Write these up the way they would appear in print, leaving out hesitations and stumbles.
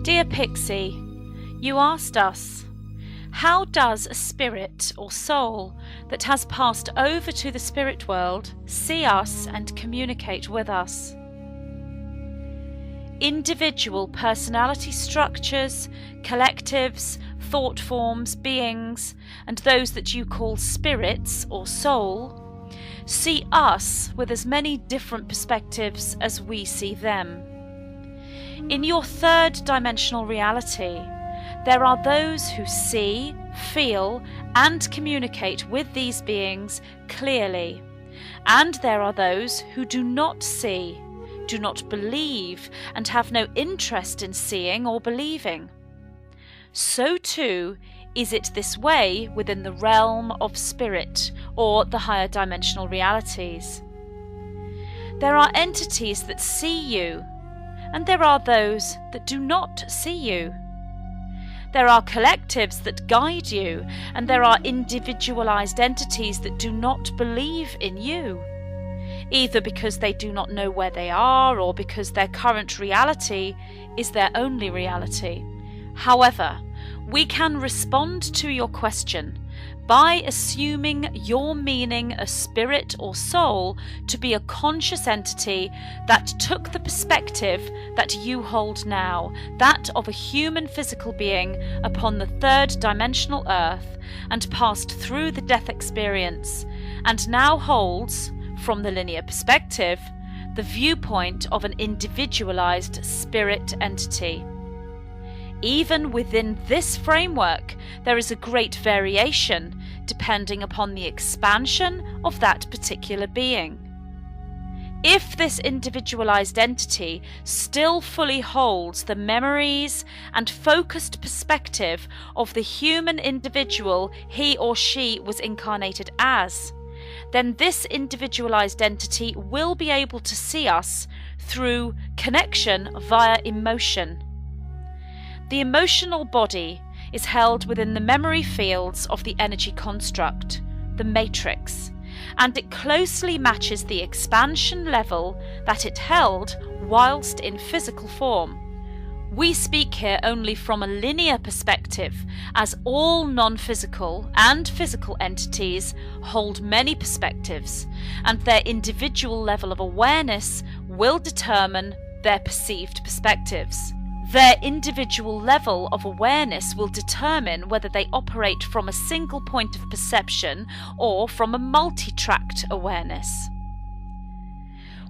Dear Pixie, you asked us, how does a spirit or soul that has passed over to the spirit world see us and communicate with us? Individual personality structures, collectives, thought forms, beings, and those that you call spirits or soul see us with as many different perspectives as we see them. In your third dimensional reality, there are those who see, feel, and communicate with these beings clearly, and there are those who do not see, do not believe, and have no interest in seeing or believing. So too is it this way within the realm of spirit or the higher dimensional realities. There are entities that see you, and there are those that do not see you. There are collectives that guide you, and there are individualized entities that do not believe in you, either because they do not know where they are or because their current reality is their only reality. However, we can respond to your question by assuming your meaning a spirit or soul to be a conscious entity that took the perspective that you hold now, that of a human physical being upon the third dimensional earth, and passed through the death experience, and now holds, from the linear perspective, the viewpoint of an individualized spirit entity. Even within this framework, there is a great variation depending upon the expansion of that particular being. If this individualized entity still fully holds the memories and focused perspective of the human individual he or she was incarnated as, then this individualized entity will be able to see us through connection via emotion. The emotional body is held within the memory fields of the energy construct, the matrix, and it closely matches the expansion level that it held whilst in physical form. We speak here only from a linear perspective, as all non-physical and physical entities hold many perspectives, and their individual level of awareness will determine their perceived perspectives. Their individual level of awareness will determine whether they operate from a single point of perception or from a multi-tracked awareness.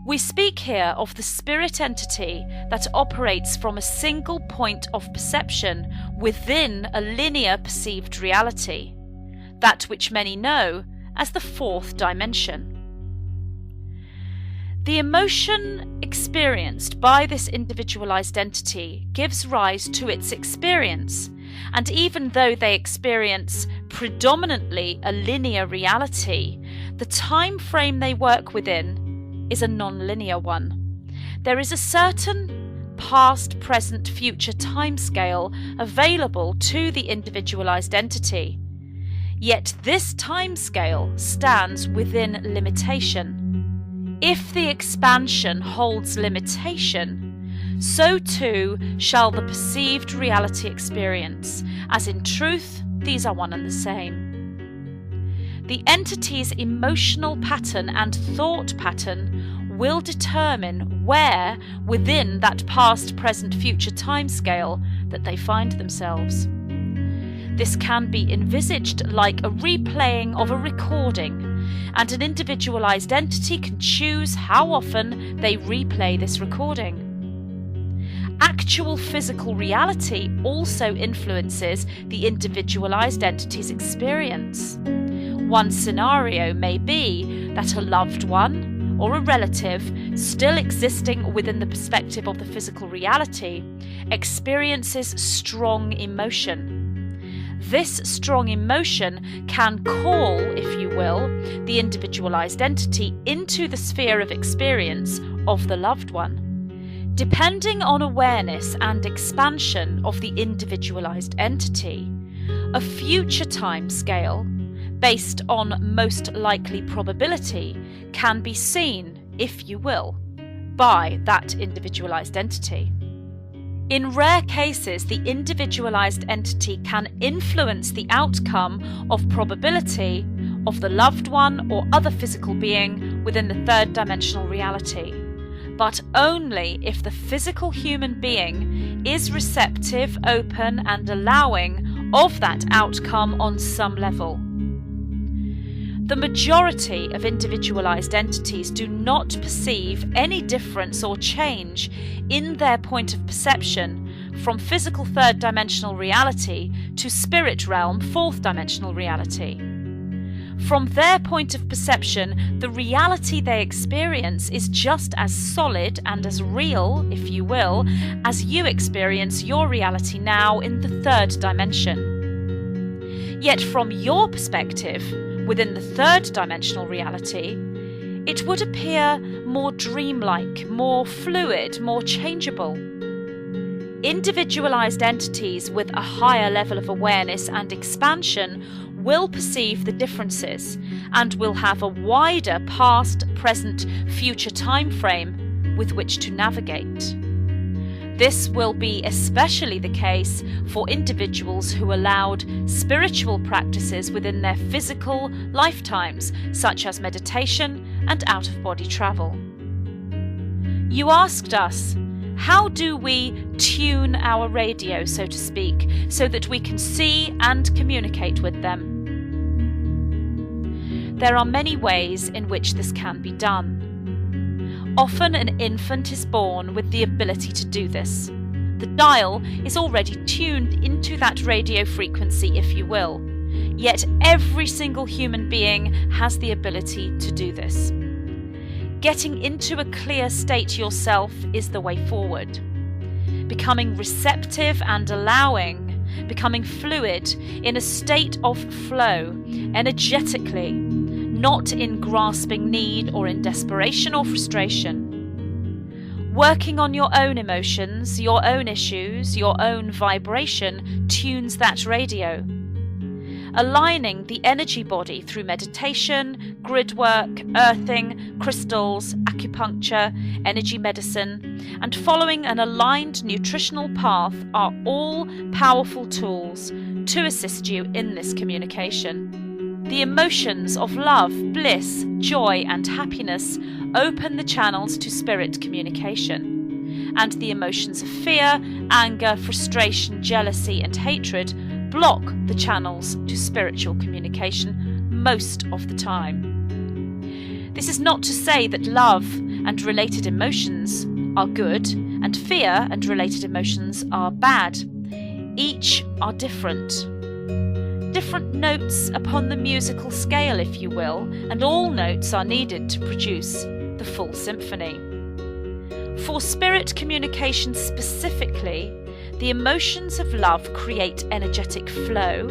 We speak here of the spirit entity that operates from a single point of perception within a linear perceived reality, that which many know as the fourth dimension. The emotion experienced by this individualized entity gives rise to its experience, and even though they experience predominantly a linear reality, the time frame they work within is a non-linear one. There is a certain past, present, future timescale available to the individualized entity, yet this timescale stands within limitation. If the expansion holds limitation, so too shall the perceived reality experience, as in truth these are one and the same. The entity's emotional pattern and thought pattern will determine where within that past, present, future timescale that they find themselves. This can be envisaged like a replaying of a recording, and an individualized entity can choose how often they replay this recording. Actual physical reality also influences the individualized entity's experience. One scenario may be that a loved one or a relative still existing within the perspective of the physical reality experiences strong emotion. This strong emotion can call, if you will, the individualized entity into the sphere of experience of the loved one. Depending on awareness and expansion of the individualized entity, a future time scale, based on most likely probability, can be seen, if you will, by that individualized entity. In rare cases, the individualized entity can influence the outcome of probability of the loved one or other physical being within the third dimensional reality, but only if the physical human being is receptive, open, and allowing of that outcome on some level. The majority of individualized entities do not perceive any difference or change in their point of perception from physical third dimensional reality to spirit realm fourth dimensional reality. From their point of perception, the reality they experience is just as solid and as real, if you will, as you experience your reality now in the third dimension. Yet from your perspective, within the third dimensional reality, it would appear more dreamlike, more fluid, more changeable. Individualized entities with a higher level of awareness and expansion will perceive the differences and will have a wider past, present, future time frame with which to navigate. This will be especially the case for individuals who allowed spiritual practices within their physical lifetimes, such as meditation and out-of-body travel. You asked us, how do we tune our radio, so to speak, so that we can see and communicate with them? There are many ways in which this can be done. Often an infant is born with the ability to do this. The dial is already tuned into that radio frequency, if you will. Yet every single human being has the ability to do this. Getting into a clear state yourself is the way forward. Becoming receptive and allowing, becoming fluid, in a state of flow, energetically, not in grasping need or in desperation or frustration. Working on your own emotions, your own issues, your own vibration tunes that radio. Aligning the energy body through meditation, grid work, earthing, crystals, acupuncture, energy medicine, and following an aligned nutritional path are all powerful tools to assist you in this communication. The emotions of love, bliss, joy, and happiness open the channels to spirit communication, and the emotions of fear, anger, frustration, jealousy, and hatred block the channels to spiritual communication most of the time. This is not to say that love and related emotions are good and fear and related emotions are bad. Each are different. Different notes upon the musical scale, if you will, and all notes are needed to produce the full symphony. For spirit communication specifically, the emotions of love create energetic flow,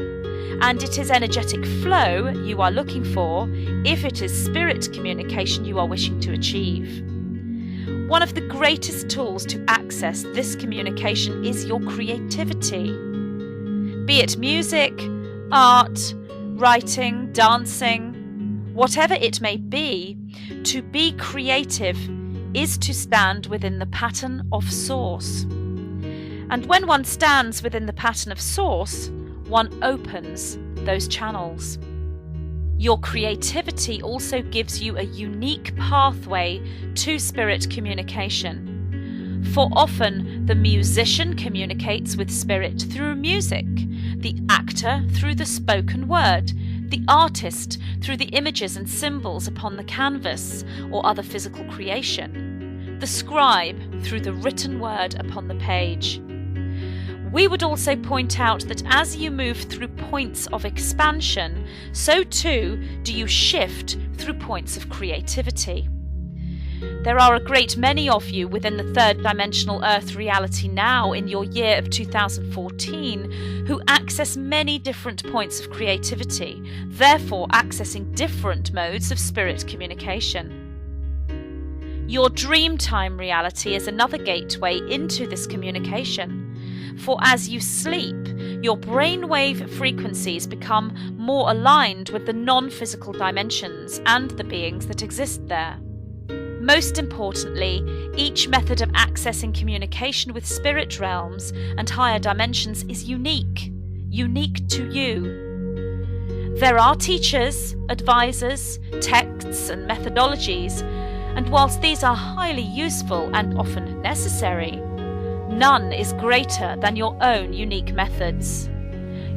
and it is energetic flow you are looking for if it is spirit communication you are wishing to achieve. One of the greatest tools to access this communication is your creativity. Be it music, art, writing, dancing, whatever it may be, to be creative is to stand within the pattern of source. And when one stands within the pattern of source, one opens those channels. Your creativity also gives you a unique pathway to spirit communication. For often, the musician communicates with spirit through music, the actor through the spoken word, the artist through the images and symbols upon the canvas or other physical creation, the scribe through the written word upon the page. We would also point out that as you move through points of expansion, so too do you shift through points of creativity. There are a great many of you within the third dimensional Earth reality now in your year of 2014 who access many different points of creativity, therefore accessing different modes of spirit communication. Your dreamtime reality is another gateway into this communication. For as you sleep, your brainwave frequencies become more aligned with the non-physical dimensions and the beings that exist there. Most importantly, each method of accessing communication with spirit realms and higher dimensions is unique to you. There are teachers, advisors, texts and methodologies, and whilst these are highly useful and often necessary, none is greater than your own unique methods.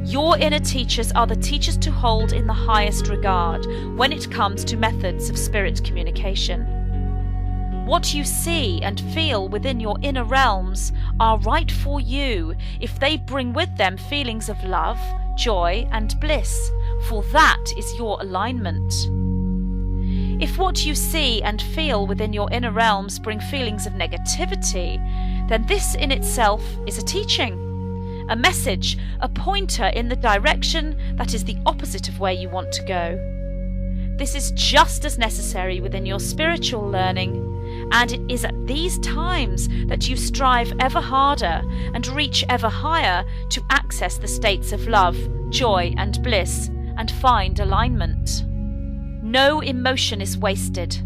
Your inner teachers are the teachers to hold in the highest regard when it comes to methods of spirit communication. What you see and feel within your inner realms are right for you if they bring with them feelings of love, joy and bliss, for that is your alignment. If what you see and feel within your inner realms bring feelings of negativity, then this in itself is a teaching, a message, a pointer in the direction that is the opposite of where you want to go. This is just as necessary within your spiritual learning, and it is at these times that you strive ever harder and reach ever higher to access the states of love, joy and bliss, and find alignment. No emotion is wasted.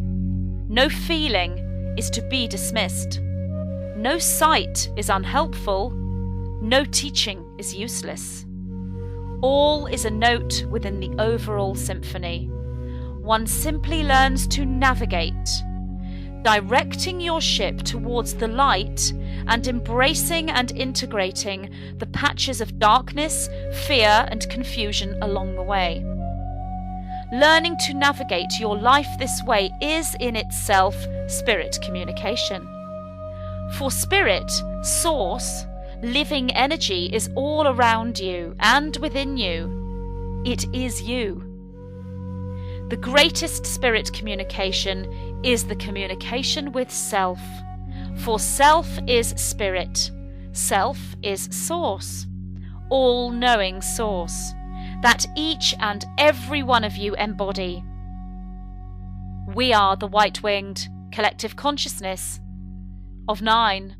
No feeling is to be dismissed. No sight is unhelpful. No teaching is useless. All is a note within the overall symphony. One simply learns to navigate, directing your ship towards the light and embracing and integrating the patches of darkness, fear and confusion along the way. Learning to navigate your life this way is in itself spirit communication. For spirit, source, living energy is all around you and within you. It is you. The greatest spirit communication is the communication with self. For self is spirit. Self is source. All-knowing source that each and every one of you embody. We are the white-winged collective consciousness of 9.